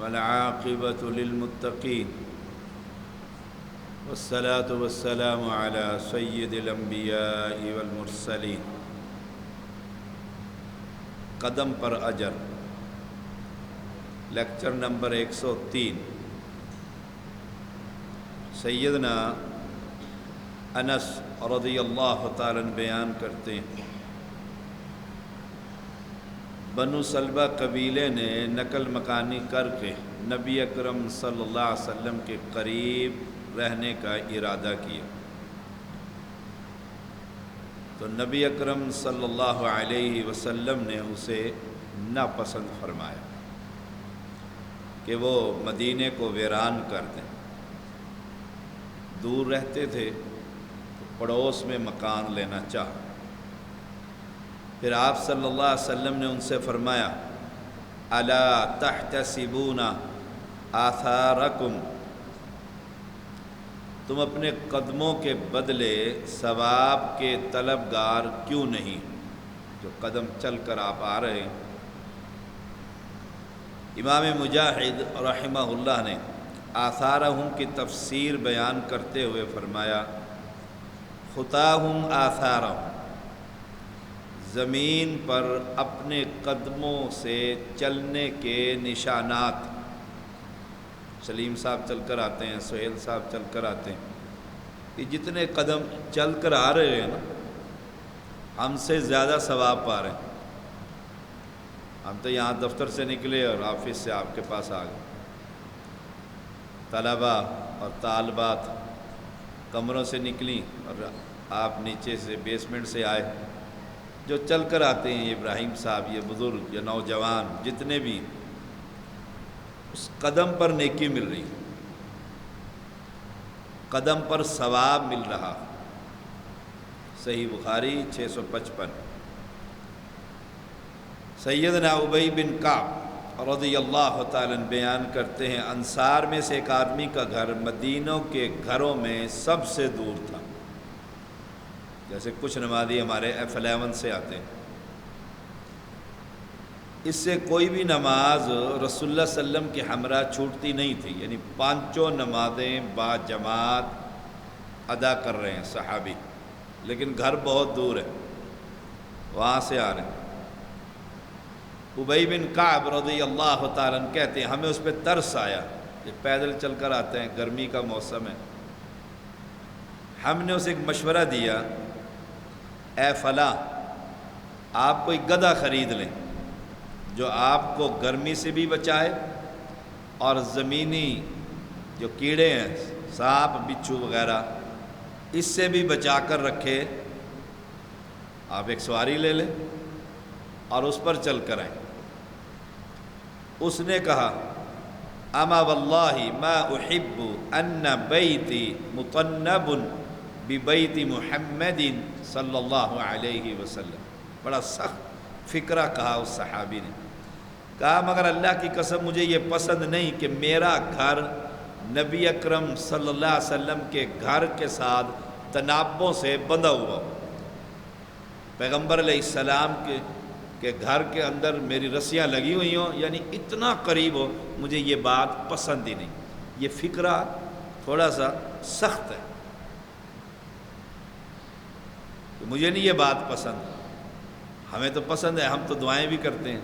والعاقبة للمتقين والصلاة والسلام على سید الانبیاء والمرسلین۔ قدم پر اجر، لیکچر نمبر 103۔ سیدنا انس رضی اللہ تعالیٰ عنہ بیان کرتے ہیں، بنو سلبہ قبیلے نے نقل مکانی کر کے نبی اکرم صلی اللہ علیہ وسلم کے قریب رہنے کا ارادہ کیا، تو نبی اکرم صلی اللہ علیہ وسلم نے اسے ناپسند فرمایا کہ وہ مدینے کو ویران کر دیں۔ دور رہتے تھے تو پڑوس میں مکان لینا چاہا۔ پھر آپ صلی اللہ علیہ وسلم نے ان سے فرمایا، الا تحتسبون آثارکم، تم اپنے قدموں کے بدلے ثواب کے طلبگار کیوں نہیں؟ جو قدم چل کر آپ آ رہے ہیں۔ امام مجاہد رحمہ اللہ نے آثارہم کی تفسیر بیان کرتے ہوئے فرمایا، خطاہم آثارہم، زمین پر اپنے قدموں سے چلنے کے نشانات۔ سلیم صاحب چل کر آتے ہیں، سہیل صاحب چل کر آتے ہیں، یہ جتنے قدم چل کر آ رہے ہیں نا، ہم سے زیادہ ثواب پا رہے ہیں۔ ہم تو یہاں دفتر سے نکلے اور آفس سے آپ کے پاس آ گئے، طلبہ اور طالبات کمروں سے نکلیں اور آپ نیچے سے بیسمنٹ سے آئے۔ جو چل کر آتے ہیں، یہ ابراہیم صاحب، یہ بزرگ، یہ نوجوان، جتنے بھی، اس قدم پر نیکی مل رہی، قدم پر ثواب مل رہا۔ صحیح بخاری 655۔ سیدنا ابی بن کعب رضی اللہ تعالیٰ عنہ بیان کرتے ہیں، انصار میں سے ایک آدمی کا گھر مدینوں کے گھروں میں سب سے دور تھا۔ جیسے کچھ نمازی ہمارے F11 سے آتے ہیں، اس سے کوئی بھی نماز رسول اللہ صلی اللہ علیہ وسلم کی ہمراہ چھوٹتی نہیں تھی، یعنی پانچوں نمازیں با جماعت ادا کر رہے ہیں صحابی، لیکن گھر بہت دور ہے، وہاں سے آ رہے ہیں۔ ابی بن کعب رضی اللہ تعالیٰ عنہ کہتے ہیں، ہمیں اس پہ ترس آیا، یہ پیدل چل کر آتے ہیں، گرمی کا موسم ہے۔ ہم نے اسے ایک مشورہ دیا، اے فلاں، آپ کوئی گدھا خرید لیں جو آپ کو گرمی سے بھی بچائے اور زمینی جو کیڑے ہیں، سانپ بچھو وغیرہ، اس سے بھی بچا کر رکھے۔ آپ ایک سواری لے لیں اور اس پر چل کر آئیں۔ اس نے کہا، اما واللہ ما احب ان بیتی مطنب ببیت محمد صلی اللہ علیہ وسلم۔ بڑا سخت فکرہ کہا اس صحابی نے، کہا مگر اللہ کی قسم مجھے یہ پسند نہیں کہ میرا گھر نبی اکرم صلی اللہ علیہ وسلم کے گھر کے ساتھ تنابوں سے بندھا ہوا ہو، پیغمبر علیہ السلام کے گھر کے اندر میری رسیاں لگی ہوئی ہوں، یعنی اتنا قریب ہو، مجھے یہ بات پسند ہی نہیں۔ یہ فکرہ تھوڑا سا سخت ہے، کہ مجھے نہیں یہ بات پسند۔ ہمیں تو پسند ہے، ہم تو دعائیں بھی کرتے ہیں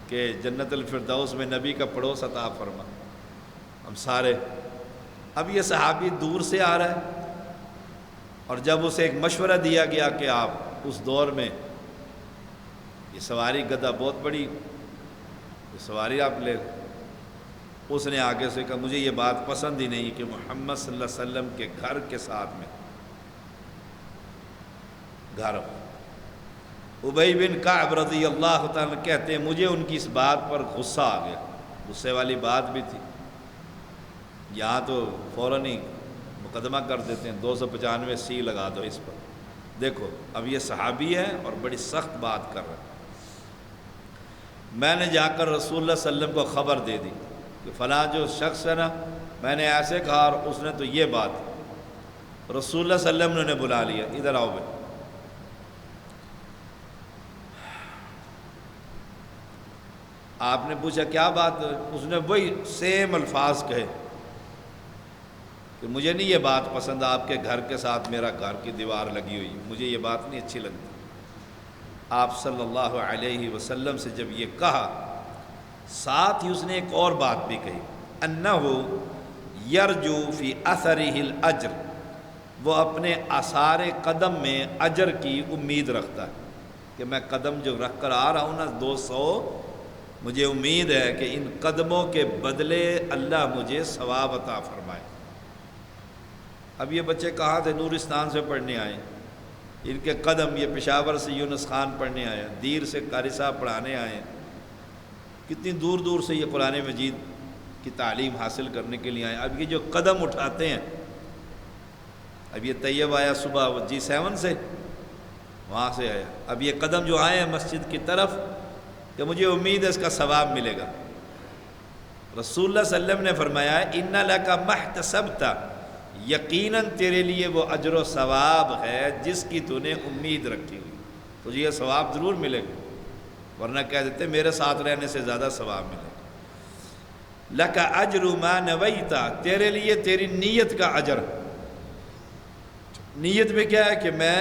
کہ جنت الفردوس میں نبی کا پڑوس عطا فرما، ہم سارے۔ اب یہ صحابی دور سے آ رہا ہے، اور جب اسے ایک مشورہ دیا گیا کہ آپ اس دور میں یہ سواری گدھا بہت بڑی، یہ سواری آپ لے، اس نے آگے سے کہا مجھے یہ بات پسند ہی نہیں کہ محمد صلی اللہ علیہ وسلم کے گھر کے ساتھ میں گھر ہو۔ ابی بن کعب رضی اللہ تعالیٰ کہتے ہیں، مجھے ان کی اس بات پر غصہ آ گیا، غصے والی بات بھی تھی۔ یہاں تو فوراً ہی مقدمہ کر دیتے ہیں، 295 سی لگا دو اس پر۔ دیکھو اب یہ صحابی ہے اور بڑی سخت بات کر رہا ہے۔ میں نے جا کر رسول اللہ صلی اللہ علیہ وسلم کو خبر دے دی کہ فلاں جو شخص ہے نا، میں نے ایسے کہا اور اس نے تو یہ بات۔ رسول اللہ صلی اللہ علیہ وسلم نے بلا لیا، ادھر آؤ بھائی۔ آپ نے پوچھا کیا بات؟ اس نے وہی سیم الفاظ کہے کہ مجھے نہیں یہ بات پسند، آپ کے گھر کے ساتھ میرا گھر کی دیوار لگی ہوئی، مجھے یہ بات نہیں اچھی لگتی۔ آپ صلی اللہ علیہ وسلم سے جب یہ کہا، ساتھ ہی اس نے ایک اور بات بھی کہی، انہ یرجو فی اثرہ الاجر، وہ اپنے آثار قدم میں اجر کی امید رکھتا ہے کہ میں قدم جو رکھ کر آ رہا ہوں نا 200، مجھے امید ہے کہ ان قدموں کے بدلے اللہ مجھے ثواب عطا فرمائے۔ اب یہ بچے کہاں تھے؟ نورستان سے پڑھنے آئے، ان کے قدم، یہ پشاور سے یونس خان پڑھنے آئے، دیر سے قاری صاحب پڑھانے آئے، کتنی دور دور سے یہ قرآن مجید کی تعلیم حاصل کرنے کے لیے آئے۔ اب یہ جو قدم اٹھاتے ہیں، اب یہ طیب آیا صبح G7 سے، وہاں سے آیا، اب یہ قدم جو آئے ہیں مسجد کی طرف کہ مجھے امید ہے اس کا ثواب ملے گا۔ رسول اللہ صلی اللہ علیہ وسلم نے فرمایا ان لک ما احتسبت، یقیناً تیرے لیے وہ اجر و ثواب ہے جس کی تو نے امید رکھی ہوئی، تجھے یہ ثواب ضرور ملے گا، ورنہ کہہ دیتے میرے ساتھ رہنے سے زیادہ ثواب ملے گا۔ لک اجر ما نویت، تیرے لیے تیری نیت کا اجر۔ نیت میں کیا ہے کہ میں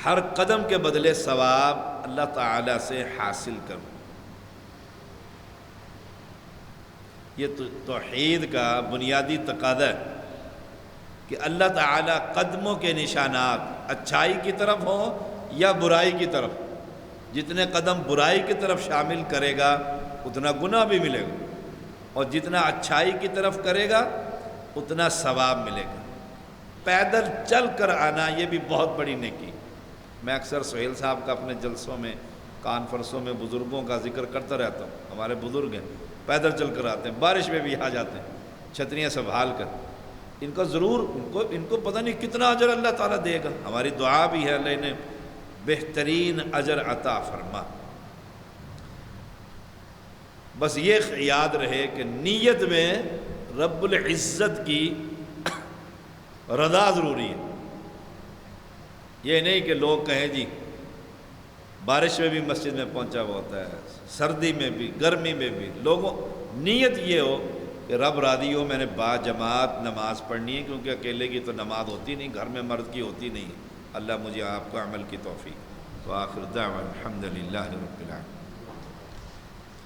ہر قدم کے بدلے ثواب اللہ تعالیٰ سے حاصل کروں۔ یہ توحید کا بنیادی تقاضا ہے کہ اللہ تعالیٰ قدموں کے نشانات اچھائی کی طرف ہوں یا برائی کی طرف، جتنے قدم برائی کی طرف شامل کرے گا اتنا گناہ بھی ملے گا، اور جتنا اچھائی کی طرف کرے گا اتنا ثواب ملے گا۔ پیدل چل کر آنا یہ بھی بہت بڑی نیکی۔ میں اکثر سہیل صاحب کا اپنے جلسوں میں، کانفرنسوں میں بزرگوں کا ذکر کرتا رہتا ہوں۔ ہمارے بزرگ ہیں، پیدل چل کر آتے ہیں، بارش میں بھی آ جاتے ہیں چھتریاں سنبھال کر۔ ان کا ضرور ان کو پتہ نہیں کتنا اجر اللہ تعالیٰ دے گا۔ ہماری دعا بھی ہے اللہ انہیں بہترین اجر عطا فرما۔ بس یہ یاد رہے کہ نیت میں رب العزت کی رضا ضروری ہے۔ یہ نہیں کہ لوگ کہیں جی بارش میں بھی مسجد میں پہنچا ہوا ہوتا ہے، سردی میں بھی، گرمی میں بھی، لوگوں نیت یہ ہو کہ رب راضی ہو، میں نے با جماعت نماز پڑھنی ہے، کیونکہ اکیلے کی تو نماز ہوتی نہیں، گھر میں مرد کی ہوتی نہیں۔ اللہ مجھے آپ کو عمل کی توفیق۔ وآخر دعوانا الحمد للہ رب العالمین۔